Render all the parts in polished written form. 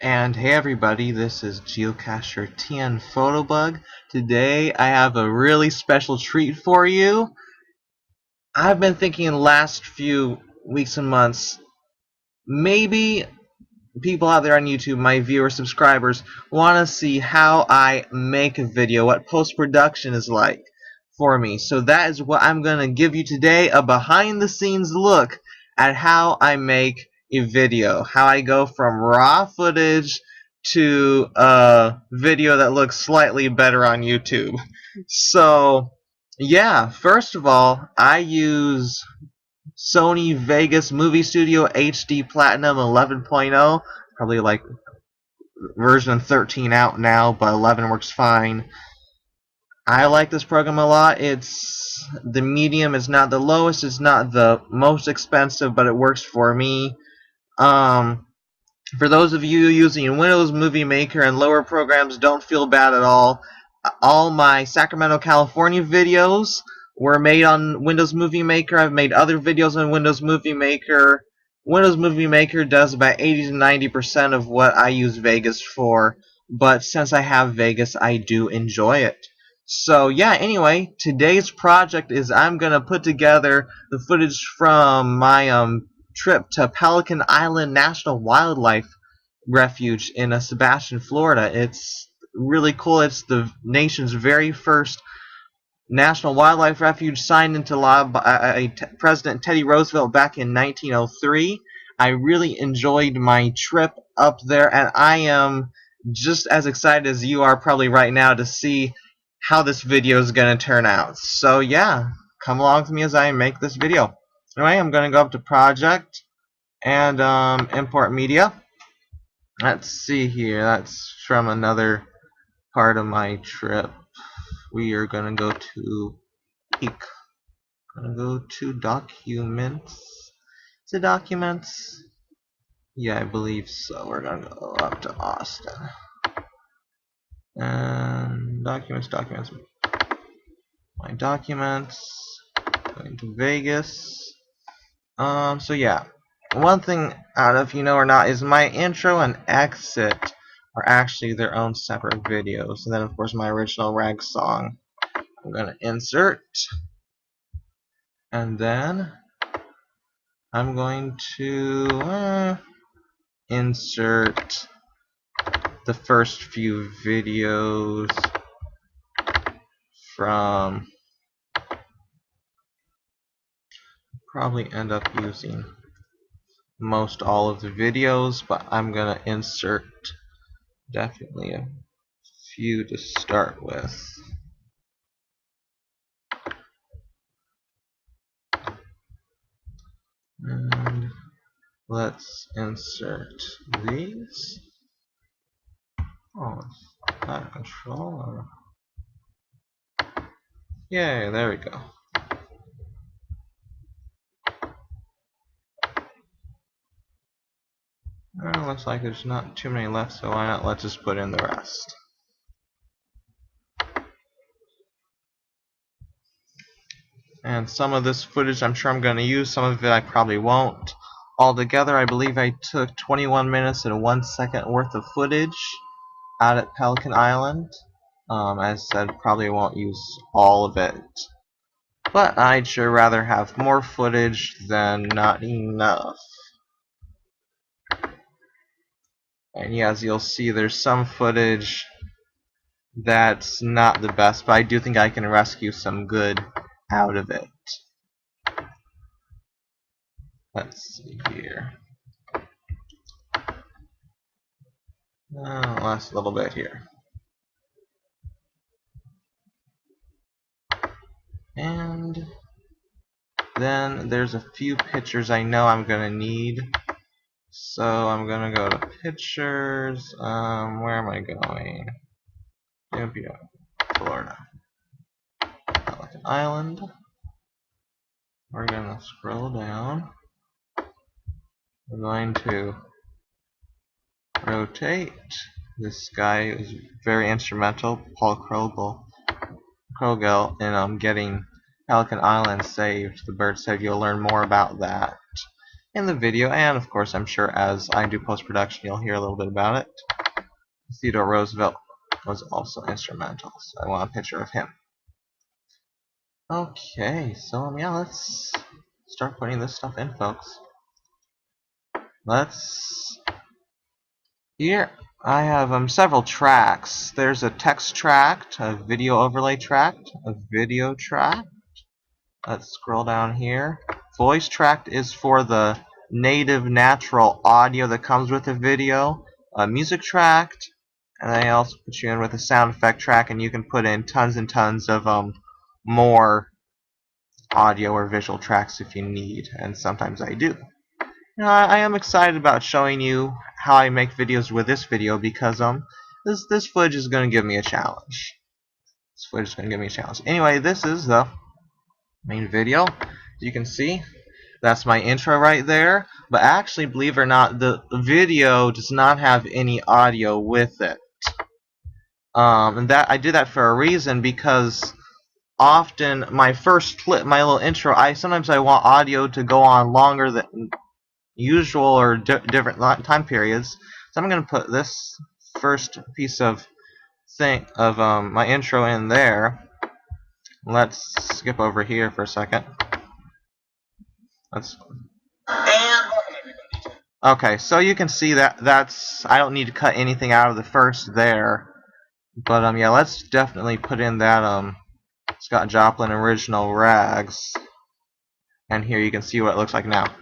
And hey everybody, this is Geocacher TN Photobug. Today I have a really special treat for you. I've been thinking in the last few weeks and months, maybe people out there on YouTube, my viewers, subscribers, want to see how I make a video, what post-production is like for me. So that is what I'm going to give you today, a behind-the-scenes look at how I make a video, how I go from raw footage to a video that looks slightly better on YouTube. So yeah, first of all, I use Sony Vegas Movie Studio HD Platinum 11.0, probably like version 13 out now, but 11 works fine. I like this program a lot. It's the medium, it's not the lowest, it's not the most expensive, but it works for me. For those of you using Windows Movie Maker and lower programs, don't feel bad at all. All my Sacramento, California videos were made on Windows Movie Maker. I've made other videos on Windows Movie Maker. Windows Movie Maker does about 80 to 90% of what I use Vegas for, but since I have Vegas, I do enjoy it. So yeah, anyway, today's project is I'm going to put together the footage from my trip to Pelican Island National Wildlife Refuge in Sebastian, Florida. It's really cool. It's the nation's very first National Wildlife Refuge, signed into law by President Teddy Roosevelt back in 1903. I really enjoyed my trip up there, and I am just as excited as you are probably right now to see how this video is going to turn out. So yeah, come along with me as I make this video. Anyway, I'm going to go up to Project and Import Media. Let's see here. That's from another part of my trip. We are going to go to Peak. Going to go to Documents. Is it Documents? Yeah, I believe so. We're going to go up to Austin. And Documents. My Documents. Going to Vegas. So yeah. One thing, I don't know if you know or not, is my intro and exit are actually their own separate videos. And then, of course, my original rag song. I'm going to insert. And then I'm going to insert the first few videos from, probably end up using most all of the videos, but I'm going to insert definitely a few to start with. And let's insert these. Oh, it's out of control. Yay, there we go. Well, looks like there's not too many left, so why not let's just put in the rest. And some of this footage I'm sure I'm going to use, some of it I probably won't. Altogether, I believe I took 21 minutes and 1 second worth of footage out at Pelican Island. As I said, probably won't use all of it. But I'd sure rather have more footage than not enough. And yeah, as you'll see, there's some footage that's not the best, but I do think I can rescue some good out of it. Let's see here. Last little bit here. And then there's a few pictures I know I'm going to need. So I'm going to go to Pictures. Where am I going? Florida. Pelican Island. We're going to scroll down. We're going to rotate. This guy is very instrumental, Paul Krogel, in getting Pelican Island saved. The bird said you'll learn more about that. in the video, and of course I'm sure as I do post-production you'll hear a little bit about it. Theodore Roosevelt was also instrumental, so I want a picture of him. Okay, so yeah, let's start putting this stuff in, folks. Here I have several tracks. There's a text track, a video overlay track, a video track. Let's scroll down here. Voice track is for the native natural audio that comes with the video. A music track, and I also put you in with a sound effect track, and you can put in tons and tons of more audio or visual tracks if you need, and sometimes I do. I am excited about showing you how I make videos with this video because this footage is going to give me a challenge. This footage is going to give me a challenge. Anyway, this is the main video. As you can see, that's my intro right there. But actually, believe it or not, the video does not have any audio with it. And that I did that for a reason, because often my first clip, my little intro, sometimes I want audio to go on longer than usual or different time periods. So I'm going to put this first piece of my intro in there. Let's skip over here for a second. Okay, so you can see that's I don't need to cut anything out of the first there. But yeah, let's definitely put in that Scott Joplin original Rags. And here you can see what it looks like now.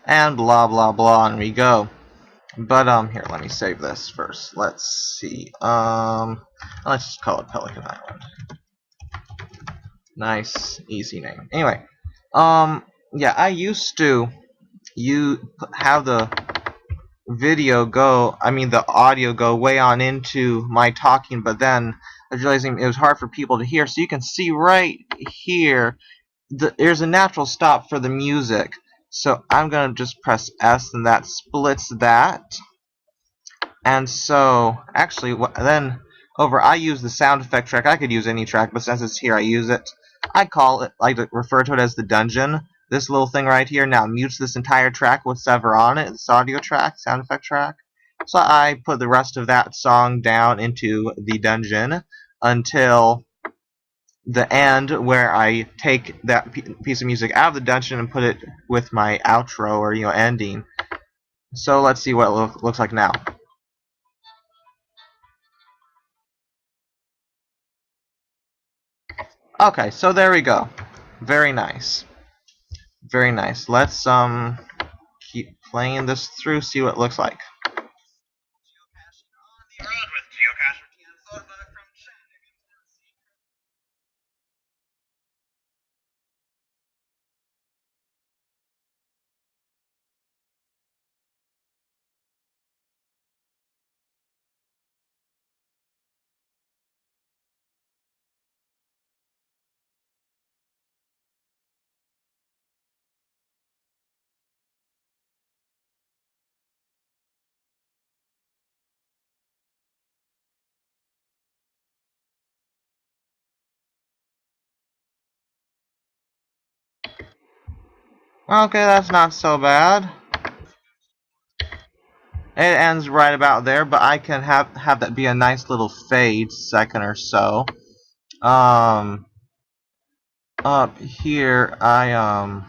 And blah blah blah, and we go. But here, let me save this first. Let's see. Let's just call it Pelican Island. Nice, easy name. Anyway, yeah, I used to have the the audio go way on into my talking, but then I was realizing it was hard for people to hear. So you can see right here, there's a natural stop for the music. So I'm gonna just press S, and that splits that. And so, actually, then I use the sound effect track. I could use any track, but since it's here, I use it. I like to refer to it as the dungeon. This little thing right here now mutes this entire track, whatever on it. This audio track, sound effect track. So I put the rest of that song down into the dungeon until the end, where I take that piece of music out of the dungeon and put it with my outro or ending. So let's see what it looks like now. Okay, so there we go. Very nice. Very nice. Let's keep playing this through, see what it looks like. Okay, that's not so bad. It ends right about there, but I can have that be a nice little fade, second or so. Up here, I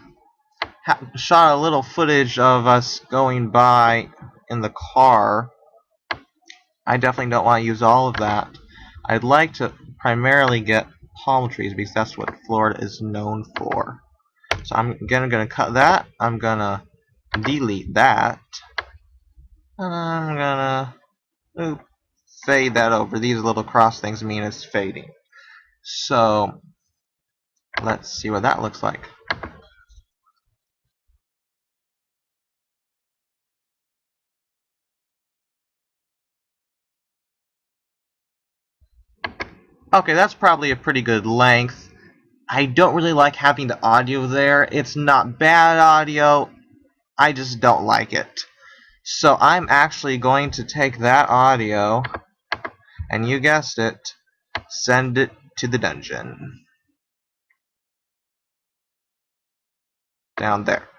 shot a little footage of us going by in the car. I definitely don't want to use all of that. I'd like to primarily get palm trees because that's what Florida is known for. So I'm gonna cut that. I'm gonna delete that. And I'm gonna fade that over. These little cross things mean it's fading. So let's see what that looks like. Okay, that's probably a pretty good length. I don't really like having the audio there. It's not bad audio, I just don't like it. So I'm actually going to take that audio, and you guessed it, send it to the dungeon. Down there.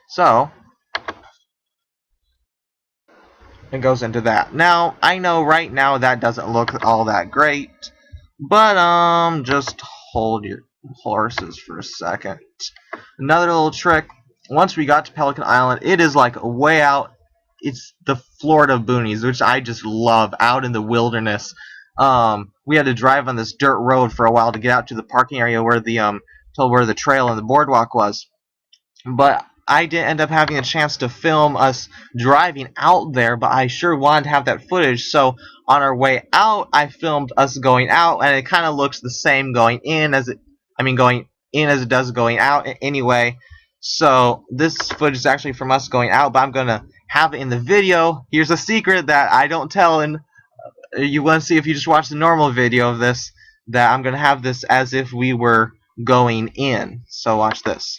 So, it goes into that. Now, I know right now that doesn't look all that great, but just hold your horses for a second. Another little trick, once we got to Pelican Island, it is like way out. It's the Florida boonies, which I just love, out in the wilderness. We had to drive on this dirt road for a while to get out to the parking area where the trail and the boardwalk was. But I didn't end up having a chance to film us driving out there, but I sure wanted to have that footage. So on our way out, I filmed us going out, and it kind of looks the same going in as going in as it does going out anyway. So this footage is actually from us going out, but I'm gonna have it in the video. Here's a secret that I don't tell, and you want to see if you just watch the normal video of this. That I'm gonna have this as if we were going in. So watch this.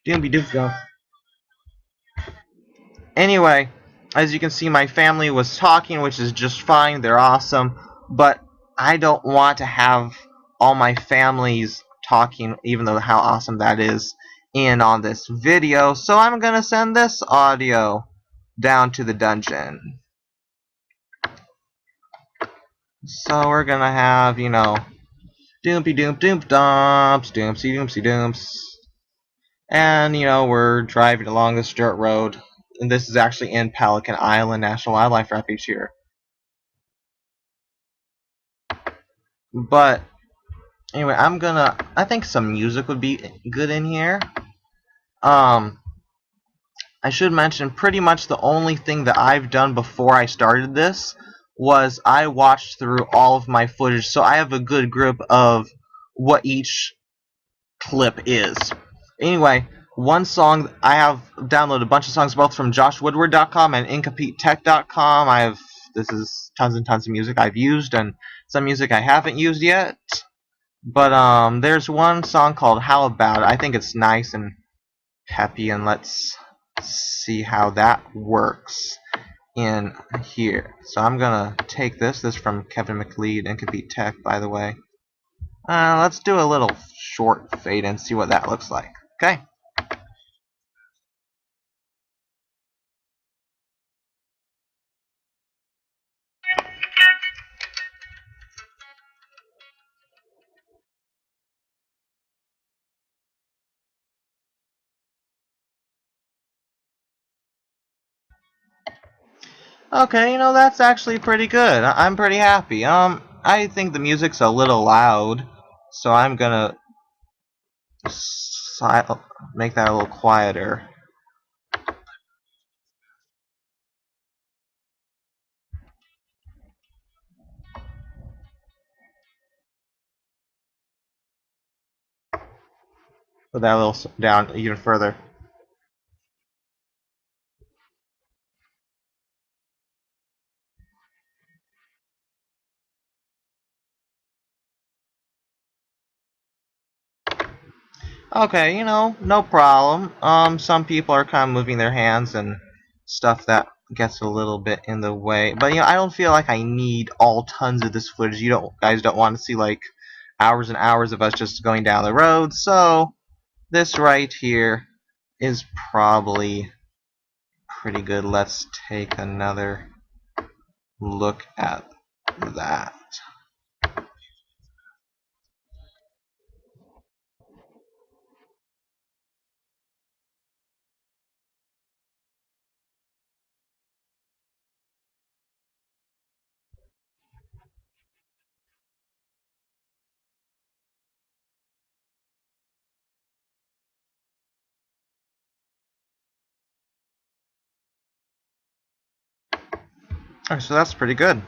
Doomby doof go. Anyway, as you can see, my family was talking, which is just fine. They're awesome. But I don't want to have all my families talking, even though how awesome that is, in on this video. So I'm going to send this audio down to the dungeon. So we're going to have, doompy doomp doomp dumps, doomsy doomsy doomps. And, we're driving along this dirt road. And this is actually in Pelican Island National Wildlife Refuge here. But, anyway, I think some music would be good in here. I should mention, pretty much the only thing that I've done before I started this was I watched through all of my footage, so I have a good grip of what each clip is. Anyway, one song, I have downloaded a bunch of songs both from joshwoodward.com and incompletetech.com. This is tons and tons of music I've used, and some music I haven't used yet. But there's one song called How About It. I think it's nice and peppy, and let's see how that works in here. So I'm gonna take this. This is from Kevin McLeod, Incomplete Tech, by the way. Let's do a little short fade and see what that looks like. Okay. Okay, that's actually pretty good. I'm pretty happy. I think the music's a little loud, so I'm gonna make that a little quieter. Put that a little down even further. Okay, no problem. Some people are kind of moving their hands and stuff that gets a little bit in the way. But I don't feel like I need all tons of this footage. Guys don't want to see like hours and hours of us just going down the road. So this right here is probably pretty good. Let's take another look at that. Alright, so that's pretty good.